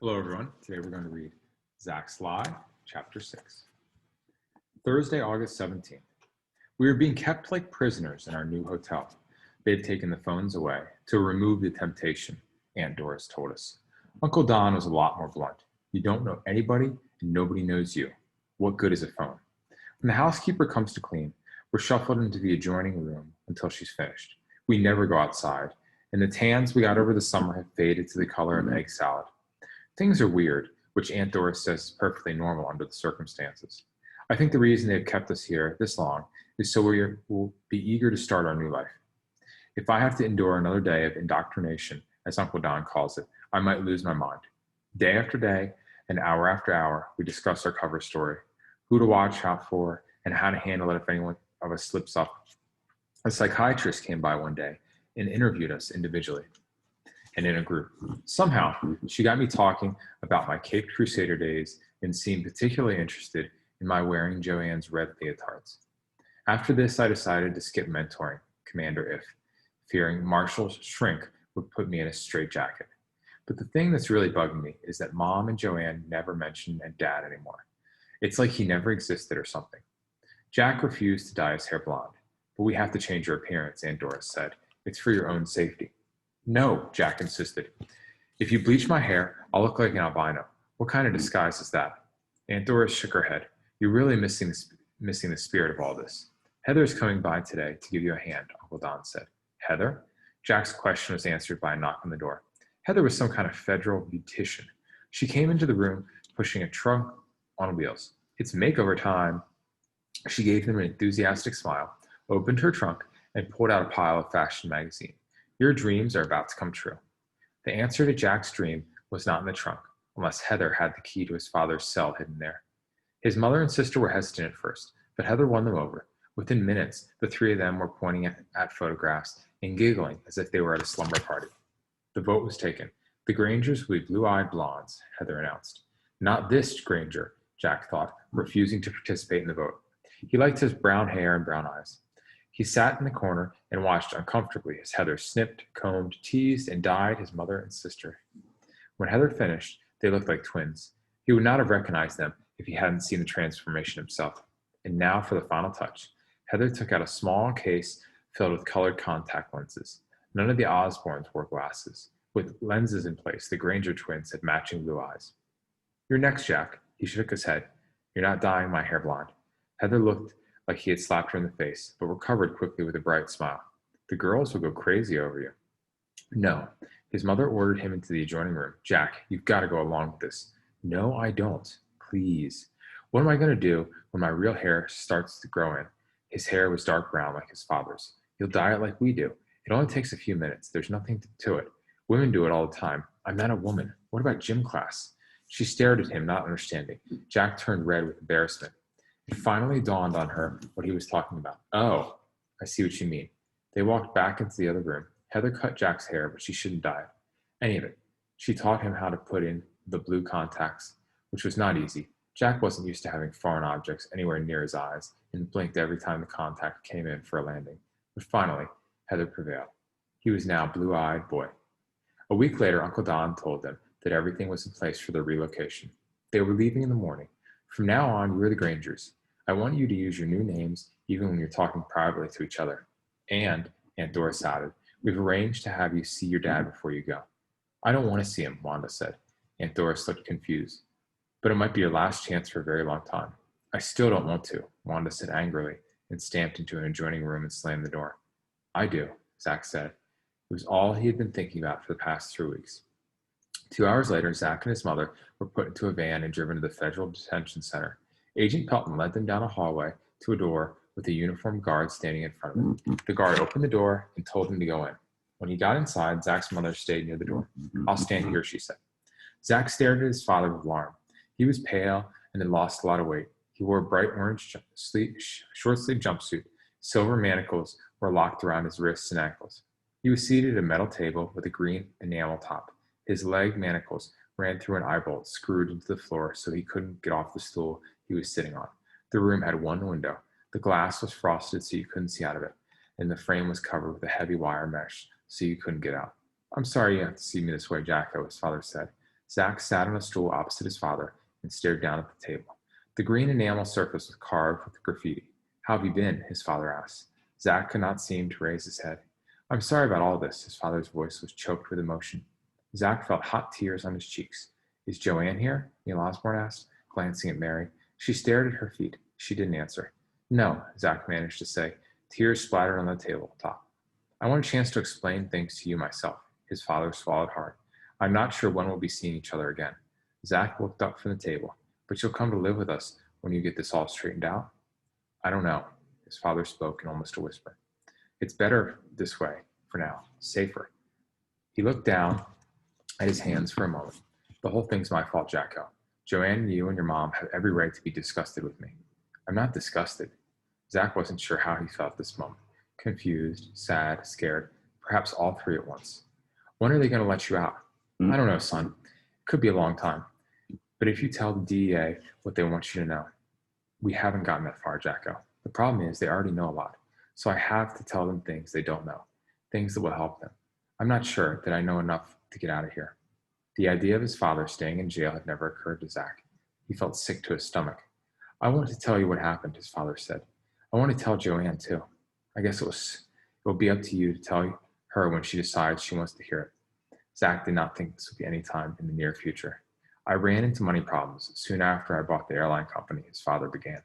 Hello, everyone. Today we're going to read Zach's Lie, Chapter 6. Thursday, August 17th. We were being kept like prisoners in our new hotel. They had taken the phones away to remove the temptation, Aunt Doris told us. Uncle Don was a lot more blunt. You don't know anybody, and nobody knows you. What good is a phone? When the housekeeper comes to clean, we're shuffled into the adjoining room until she's finished. We never go outside, and the tans we got over the summer have faded to the color of egg salad. Things are weird, which Aunt Doris says is perfectly normal under the circumstances. I think the reason they've kept us here this long is so we'll be eager to start our new life. If I have to endure another day of indoctrination, as Uncle Don calls it, I might lose my mind. Day after day and hour after hour, we discuss our cover story, who to watch out for, and how to handle it if anyone of us slips up. A psychiatrist came by one day and interviewed us individually and in a group. Somehow, she got me talking about my Caped Crusader days and seemed particularly interested in my wearing Joanne's red leotards. After this, I decided to skip mentoring Commander If, fearing Marshall's shrink would put me in a straitjacket. But the thing that's really bugging me is that Mom and Joanne never mention Dad anymore. It's like he never existed or something. Jack refused to dye his hair blonde. But we have to change your appearance, Aunt Doris said. It's for your own safety. No, Jack insisted. If you bleach my hair, I'll look like an albino. What kind of disguise is that? Aunt Doris shook her head. You're really missing the spirit of all this. Heather is coming by today to give you a hand, Uncle Don said. Heather? Jack's question was answered by a knock on the door. Heather was some kind of federal beautician. She came into the room pushing a trunk on wheels. It's makeover time. She gave them an enthusiastic smile, opened her trunk, and pulled out a pile of fashion magazines. Your dreams are about to come true. The answer to Jack's dream was not in the trunk, unless Heather had the key to his father's cell hidden there. His mother and sister were hesitant at first, but Heather won them over. Within minutes, the three of them were pointing at photographs and giggling as if they were at a slumber party. The vote was taken. The Grangers would be blue-eyed blondes, Heather announced. Not this Granger, Jack thought, refusing to participate in the vote. He liked his brown hair and brown eyes. He sat in the corner and watched uncomfortably as Heather snipped, combed, teased, and dyed his mother and sister. When Heather finished, they looked like twins. He would not have recognized them if he hadn't seen the transformation himself. And now for the final touch. Heather took out a small case filled with colored contact lenses. None of the Osborns wore glasses. With lenses in place, the Granger twins had matching blue eyes. You're next, Jack. He shook his head. You're not dyeing my hair blonde. Heather looked like he had slapped her in the face, but recovered quickly with a bright smile. The girls will go crazy over you. No. His mother ordered him into the adjoining room. Jack, you've got to go along with this. No, I don't. Please. What am I going to do when my real hair starts to grow in? His hair was dark brown like his father's. He'll dye it like we do. It only takes a few minutes. There's nothing to it. Women do it all the time. I'm not a woman. What about gym class? She stared at him, not understanding. Jack turned red with embarrassment. It finally dawned on her what he was talking about. Oh, I see what you mean. They walked back into the other room. Heather cut Jack's hair, but she shouldn't dye it. Any of it. She taught him how to put in the blue contacts, which was not easy. Jack wasn't used to having foreign objects anywhere near his eyes and blinked every time the contact came in for a landing. But finally, Heather prevailed. He was now a blue-eyed boy. A week later, Uncle Don told them that everything was in place for their relocation. They were leaving in the morning. From now on, you're the Grangers. I want you to use your new names even when you're talking privately to each other. And, Aunt Doris added, we've arranged to have you see your dad before you go. I don't want to see him, Wanda said. Aunt Doris looked confused. But it might be your last chance for a very long time. I still don't want to, Wanda said angrily, and stamped into an adjoining room and slammed the door. I do, Zach said. It was all he had been thinking about for the past 3 weeks. 2 hours later, Zach and his mother were put into a van and driven to the Federal Detention Center. Agent Pelton led them down a hallway to a door with a uniformed guard standing in front of him. The guard opened the door and told him to go in. When he got inside, Zach's mother stayed near the door. I'll stand here, she said. Zach stared at his father with alarm. He was pale and had lost a lot of weight. He wore a bright orange short-sleeved jumpsuit. Silver manacles were locked around his wrists and ankles. He was seated at a metal table with a green enamel top. His leg manacles ran through an eye bolt screwed into the floor so he couldn't get off the stool he was sitting on. The room had one window. The glass was frosted so you couldn't see out of it, and the frame was covered with a heavy wire mesh so you couldn't get out. I'm sorry you have to see me this way, Jacko, his father said. Zach sat on a stool opposite his father and stared down at the table. The green enamel surface was carved with graffiti. "How have you been?" his father asked. Zach could not seem to raise his head. "I'm sorry about all this." His father's voice was choked with emotion. Zach felt hot tears on his cheeks. "Is Joanne here?" Neil Osborne asked, glancing at Mary. She stared at her feet. She didn't answer. "No," Zach managed to say. Tears splattered on the tabletop. "I want a chance to explain things to you myself." His father swallowed hard. "I'm not sure when we'll be seeing each other again." Zach looked up from the table. "But you'll come to live with us when you get this all straightened out?" "I don't know." His father spoke in almost a whisper. "It's better this way, for now. Safer." He looked down at his hands for a moment. "The whole thing's my fault, Jacko. Joanne and you and your mom have every right to be disgusted with me." "I'm not disgusted." Zach wasn't sure how he felt this moment. Confused, sad, scared, perhaps all three at once. "When are they going to let you out?" "I don't know, son. It could be a long time. But if you tell the DEA what they want you to know." "We haven't gotten that far, Jacko. The problem is they already know a lot. So I have to tell them things they don't know, things that will help them. I'm not sure that I know enough to get out of here." The idea of his father staying in jail had never occurred to Zach. He felt sick to his stomach. "I want to tell you what happened," his father said. "I want to tell Joanne, too. I guess it will be up to you to tell her when she decides she wants to hear it." Zach did not think this would be any time in the near future. "I ran into money problems soon after I bought the airline company," his father began.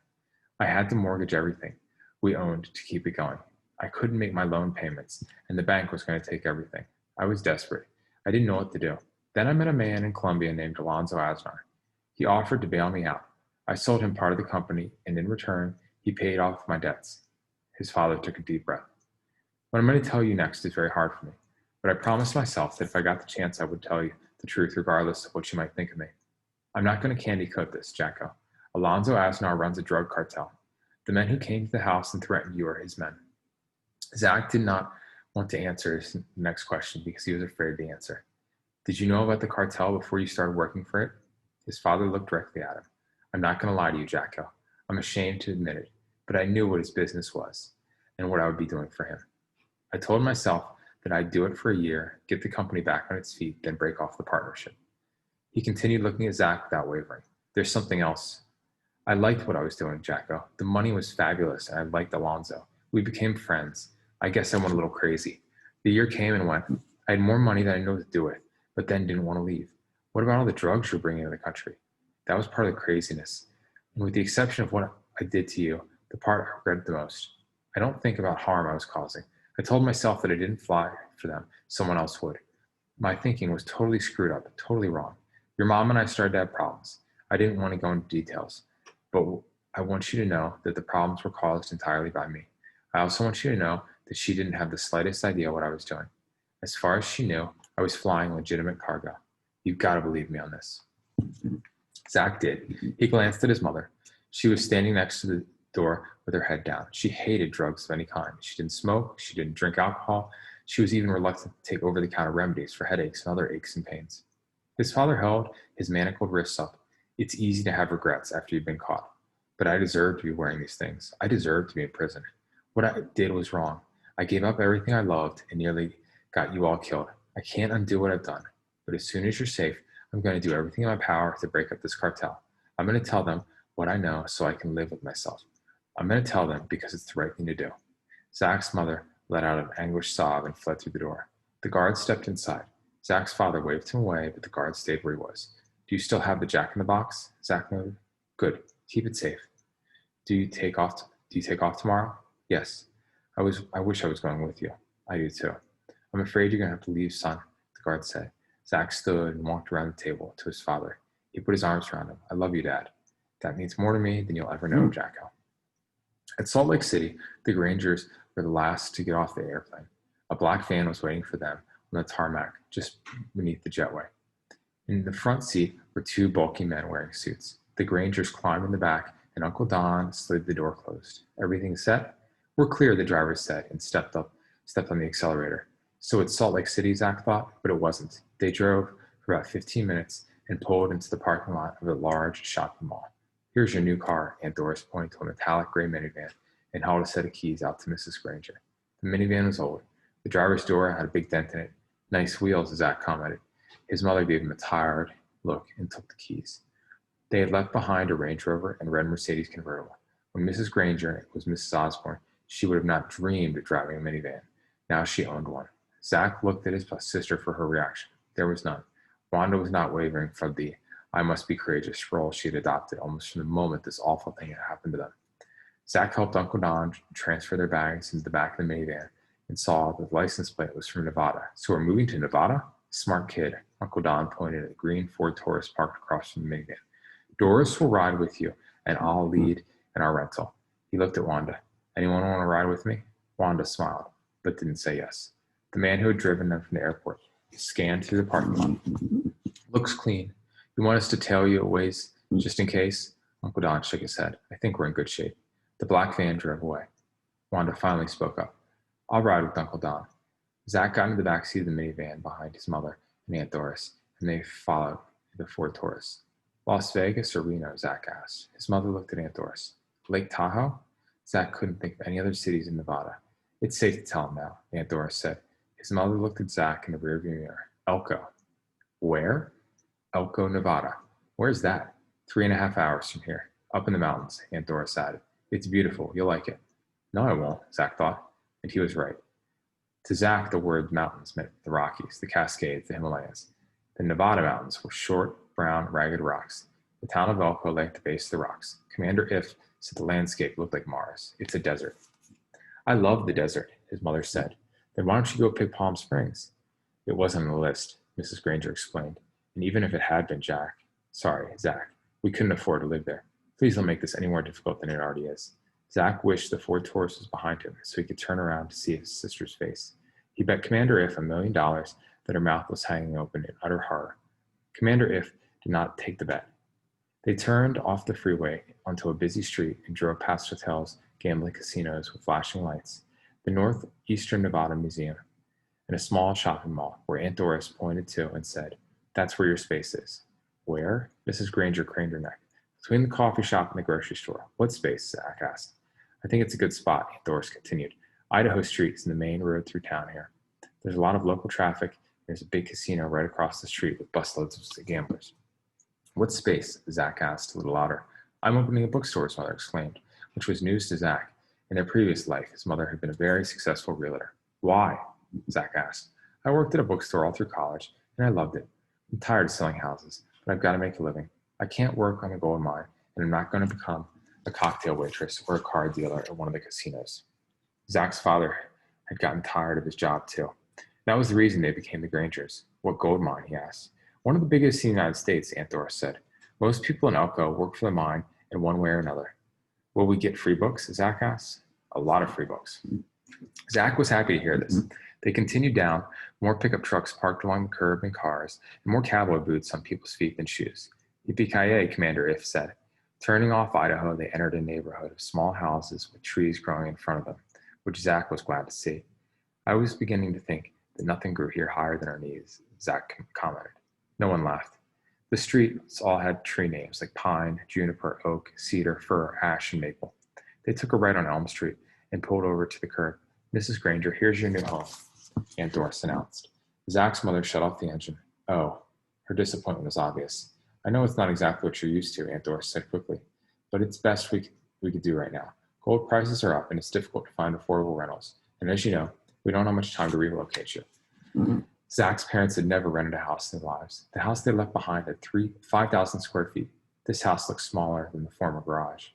"I had to mortgage everything we owned to keep it going. I couldn't make my loan payments, and the bank was going to take everything. I was desperate. I didn't know what to do. Then I met a man in Colombia named Alonzo Asnar. He offered to bail me out. I sold him part of the company, and in return, he paid off my debts." His father took a deep breath. "What I'm going to tell you next is very hard for me, but I promised myself that if I got the chance, I would tell you the truth regardless of what you might think of me. I'm not going to candy coat this, Jacko. Alonzo Asnar runs a drug cartel. The men who came to the house and threatened you are his men." Zach did not want to answer his next question because he was afraid to answer. "Did you know about the cartel before you started working for it?" His father looked directly at him. "I'm not going to lie to you, Jacko. I'm ashamed to admit it, but I knew what his business was and what I would be doing for him. I told myself that I'd do it for a year, get the company back on its feet, then break off the partnership." He continued looking at Zach without wavering. "There's something else. I liked what I was doing, Jacko. The money was fabulous, and I liked Alonzo. We became friends. I guess I went a little crazy. The year came and went. I had more money than I knew what to do with, but then didn't want to leave. What about all the drugs you're bringing into the country? That was part of the craziness. And with the exception of what I did to you, the part I regret the most. I don't think about harm I was causing. I told myself that I didn't fly for them. Someone else would. My thinking was totally screwed up, totally wrong. Your mom and I started to have problems. I didn't want to go into details, but I want you to know that the problems were caused entirely by me. I also want you to know that she didn't have the slightest idea what I was doing. As far as she knew, I was flying legitimate cargo. You've got to believe me on this." Zach did. He glanced at his mother. She was standing next to the door with her head down. She hated drugs of any kind. She didn't smoke. She didn't drink alcohol. She was even reluctant to take over-the-counter remedies for headaches and other aches and pains. His father held his manacled wrists up. "It's easy to have regrets after you've been caught. But I deserve to be wearing these things. I deserve to be in prison. What I did was wrong. I gave up everything I loved and nearly got you all killed. I can't undo what I've done. But as soon as you're safe, I'm going to do everything in my power to break up this cartel. I'm going to tell them what I know so I can live with myself. I'm going to tell them because it's the right thing to do." Zach's mother let out an anguished sob and fled through the door. The guard stepped inside. Zach's father waved him away, but the guard stayed where he was. "Do you still have the Jack-in-the-Box?" Zach noted. "Good. Keep it safe. Do you take off tomorrow?" "Yes. I wish I was going with you." "I do too." "I'm afraid you're going to have to leave, son," the guard said. Zach stood and walked around the table to his father. He put his arms around him. "I love you, Dad. That means more to me than you'll ever know, Jacko." At Salt Lake City, the Grangers were the last to get off the airplane. A black van was waiting for them on the tarmac just beneath the jetway. In the front seat were two bulky men wearing suits. The Grangers climbed in the back, and Uncle Don slid the door closed. "Everything set?" "We're clear," the driver said, and stepped on the accelerator. So it's Salt Lake City, Zach thought, but it wasn't. They drove for about 15 minutes and pulled into the parking lot of a large shopping mall. "Here's your new car," Aunt Doris pointed to a metallic gray minivan and held a set of keys out to Mrs. Granger. The minivan was old. The driver's door had a big dent in it. "Nice wheels," Zach commented. His mother gave him a tired, look and took the keys. They had left behind a Range Rover and red Mercedes convertible. When Mrs. Granger was Mrs. Osborne, she would have not dreamed of driving a minivan. Now she owned one. Zach looked at his sister for her reaction. There was none. Wanda was not wavering from the I must be courageous role she had adopted almost from the moment this awful thing had happened to them. Zach helped Uncle Don transfer their bags into the back of the minivan and saw that the license plate was from Nevada. So we're moving to Nevada? Smart kid. Uncle Don pointed at a green Ford Taurus parked across from the minivan. Doris will ride with you, and I'll lead in our rental. He looked at Wanda. Anyone want to ride with me? Wanda smiled, but didn't say yes. The man who had driven them from the airport scanned through the parking lot. Looks clean. You want us to tail you a ways just in case? Uncle Don shook his head. I think we're in good shape. The black van drove away. Wanda finally spoke up. I'll ride with Uncle Don. Zach got into the back seat of the minivan behind his mother and Aunt Doris, and they followed the Ford Taurus. Las Vegas or Reno? Zach asked. His mother looked at Aunt Doris. Lake Tahoe? Zach couldn't think of any other cities in Nevada. It's safe to tell him now, Aunt Doris said. His mother looked at Zach in the rearview mirror. Elko. Where? Elko, Nevada. Where's that? 3.5 hours from here. Up in the mountains, Aunt Doris added. It's beautiful. You'll like it. No, I won't, Zach thought. And he was right. To Zach, the word mountains meant the Rockies, the Cascades, the Himalayas. The Nevada mountains were short, brown, ragged rocks. The town of Elko lay at the base of the rocks. Commander If said the landscape looked like Mars. It's a desert. I love the desert, his mother said. Then why don't you go pick Palm Springs? It wasn't on the list, Mrs. Granger explained. And even if it had been Zach, we couldn't afford to live there. Please don't make this any more difficult than it already is. Zach wished the Ford Taurus was behind him so he could turn around to see his sister's face. He bet Commander If $1 million that her mouth was hanging open in utter horror. Commander If did not take the bet. They turned off the freeway onto a busy street and drove past hotels, gambling casinos with flashing lights, the Northeastern Nevada Museum, and a small shopping mall where Aunt Doris pointed to and said, That's where your space is. Where? Mrs. Granger craned her neck. Between the coffee shop and the grocery store. What space? Zach asked. I think it's a good spot, Aunt Doris continued. Idaho Street is the main road through town here. There's a lot of local traffic. There's a big casino right across the street with busloads of gamblers. What space? Zach asked a little louder. I'm opening a bookstore, his mother exclaimed, which was news to Zach. In their previous life, his mother had been a very successful realtor. Why? Zach asked. I worked at a bookstore all through college, and I loved it. I'm tired of selling houses, but I've got to make a living. I can't work on a gold mine, and I'm not going to become a cocktail waitress or a car dealer at one of the casinos. Zach's father had gotten tired of his job, too. That was the reason they became the Grangers. What gold mine? He asked. One of the biggest in the United States, Aunt Doris said. Most people in Elko work for the mine in one way or another. Will we get free books? Zach asked. A lot of free books. Zach was happy to hear this. They continued down, more pickup trucks parked along the curb and cars, and more cowboy boots on people's feet than shoes. Yippee-ki-yay, Commander If said. Turning off Idaho, they entered a neighborhood of small houses with trees growing in front of them, which Zach was glad to see. I was beginning to think that nothing grew here higher than our knees, Zach commented. No one laughed. The streets all had tree names like pine, juniper, oak, cedar, fir, ash, and maple. They took a right on Elm Street and pulled over to the curb. Mrs. Granger, here's your new home, Aunt Doris announced. Zach's mother shut off the engine. Oh, her disappointment was obvious. I know it's not exactly what you're used to, Aunt Doris said quickly, but it's best we could do right now. Gold prices are up, and it's difficult to find affordable rentals. And as you know, we don't have much time to relocate you. Mm-hmm. Zach's parents had never rented a house in their lives. The house they left behind had 5,000 square feet. This house looked smaller than the former garage.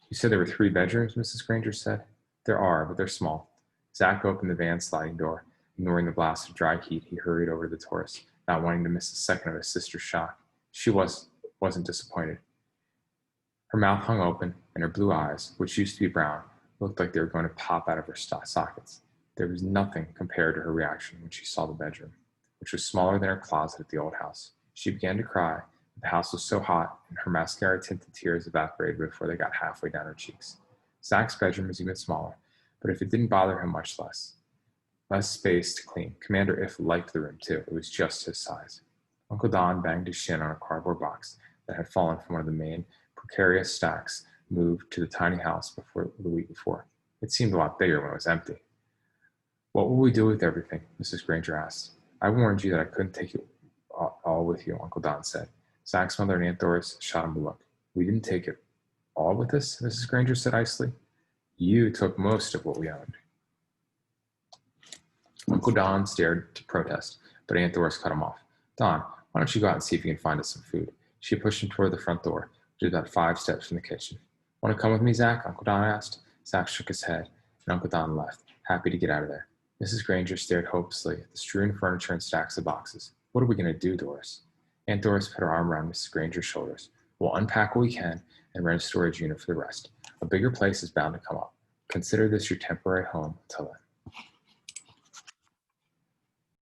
You said there were 3 bedrooms, Mrs. Granger said. There are, but they're small. Zach opened the van's sliding door. Ignoring the blast of dry heat, he hurried over to the Taurus, not wanting to miss a second of his sister's shock. She wasn't disappointed. Her mouth hung open, and her blue eyes, which used to be brown, looked like they were going to pop out of her sockets. There was nothing compared to her reaction when she saw the bedroom, which was smaller than her closet at the old house. She began to cry. The house was so hot, and her mascara-tinted tears evaporated before they got halfway down her cheeks. Zach's bedroom was even smaller, but if it didn't bother him much less space to clean. Commander If liked the room too. It was just his size. Uncle Don banged his shin on a cardboard box that had fallen from one of the main precarious stacks moved to the tiny house the week before. It seemed a lot bigger when it was empty. What will we do with everything? Mrs. Granger asked. I warned you that I couldn't take it all all with you, Uncle Don said. Zach's mother and Aunt Doris shot him a look. We didn't take it all with us, Mrs. Granger said icily. You took most of what we owned. Uncle Don stared to protest, but Aunt Doris cut him off. Don, why don't you go out and see if you can find us some food? She pushed him toward the front door, which was about 5 steps from the kitchen. Want to come with me, Zach? Uncle Don asked. Zach shook his head, and Uncle Don left, happy to get out of there. Mrs. Granger stared hopelessly at the strewn furniture and stacks of boxes. What are we going to do, Doris? Aunt Doris put her arm around Mrs. Granger's shoulders. We'll unpack what we can and rent a storage unit for the rest. A bigger place is bound to come up. Consider this your temporary home until then.